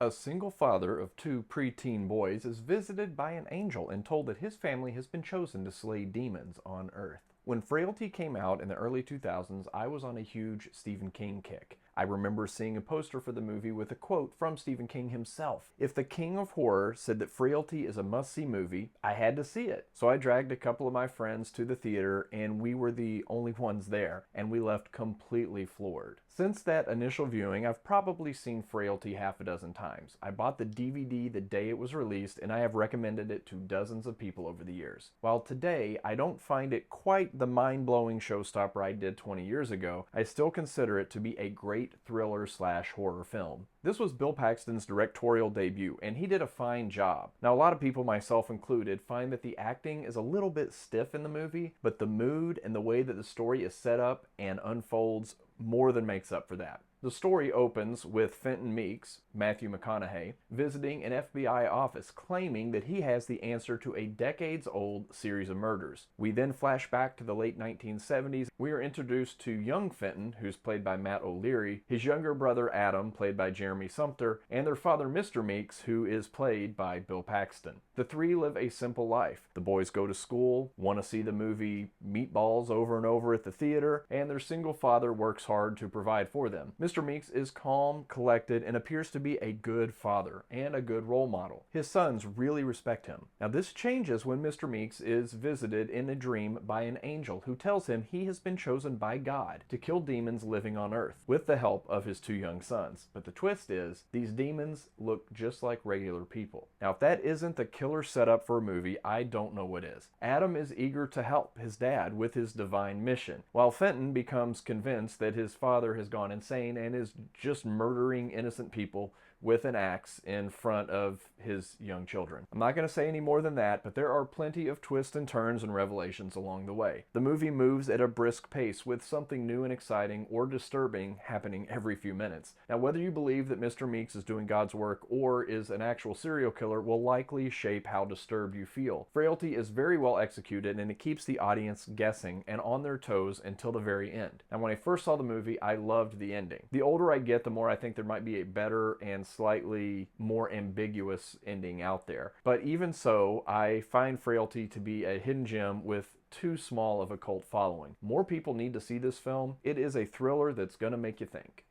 A single father of two preteen boys is visited by an angel and told that his family has been chosen to slay demons on Earth. When Frailty came out in the early 2000s, I was on a huge Stephen King kick. I remember seeing a poster for the movie with a quote from Stephen King himself. If the king of horror said that Frailty is a must-see movie, I had to see it. So I dragged a couple of my friends to the theater, and we were the only ones there, and we left completely floored. Since that initial viewing, I've probably seen Frailty half a dozen times. I bought the DVD the day it was released, and I have recommended it to dozens of people over the years. While today I don't find it quite the mind-blowing showstopper I did 20 years ago, I still consider it to be a great thriller/horror film. This was Bill Paxton's directorial debut, and he did a fine job. Now, a lot of people, myself included, find that the acting is a little bit stiff in the movie, but the mood and the way that the story is set up and unfolds more than makes up for that. The story opens with Fenton Meeks, Matthew McConaughey, visiting an FBI office claiming that he has the answer to a decades-old series of murders. We then flash back to the late 1970s. We are introduced to young Fenton, who's played by Matt O'Leary, his younger brother Adam, played by Jeremy Sumpter, and their father Mr. Meeks, who is played by Bill Paxton. The three live a simple life. The boys go to school, want to see the movie Meatballs over and over at the theater, and their single father works hard to provide for them. Mr. Meeks is calm, collected, and appears to be a good father and a good role model. His sons really respect him. Now, this changes when Mr. Meeks is visited in a dream by an angel who tells him he has been chosen by God to kill demons living on Earth with the help of his two young sons. But the twist is, these demons look just like regular people. Now, if that isn't the killer setup for a movie, I don't know what is. Adam is eager to help his dad with his divine mission, while Fenton becomes convinced that his father has gone insane and is just murdering innocent people with an axe in front of his young children. I'm not going to say any more than that, but there are plenty of twists and turns and revelations along the way. The movie moves at a brisk pace with something new and exciting or disturbing happening every few minutes. Now, whether you believe that Mr. Meeks is doing God's work or is an actual serial killer will likely shape how disturbed you feel. Frailty is very well executed, and it keeps the audience guessing and on their toes until the very end. And when I first saw the movie, I loved the ending. The older I get, the more I think there might be a better and slightly more ambiguous ending out there. But even so, I find Frailty to be a hidden gem with too small of a cult following. More people need to see this film. It is a thriller that's gonna make you think.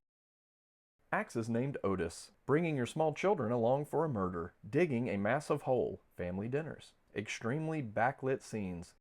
Axe is named Otis. Bringing your small children along for a murder. Digging a massive hole. Family dinners. Extremely backlit scenes.